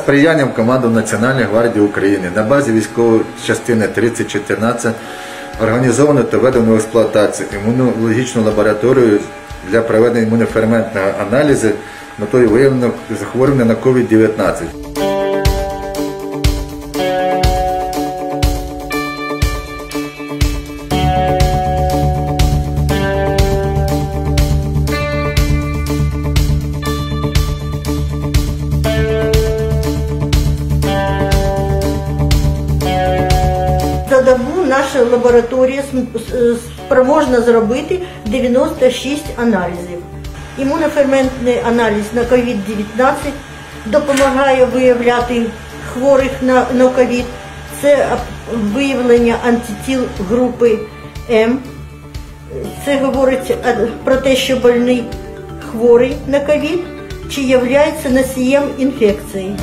сприянням команди Національної гвардії України на базі військової частини 3014 організовано та введено в експлуатацію імунологічну лабораторію для проведення імуноферментного аналізу з метою виявлення захворювання на COVID-19. За добу наша лабораторія спроможна зробити 96 аналізів. Імуноферментний аналіз на COVID-19 допомагає виявляти хворих на COVID. Це виявлення антитіл групи М. Це говорить про те, що больний хворий на COVID чи являється носієм інфекції.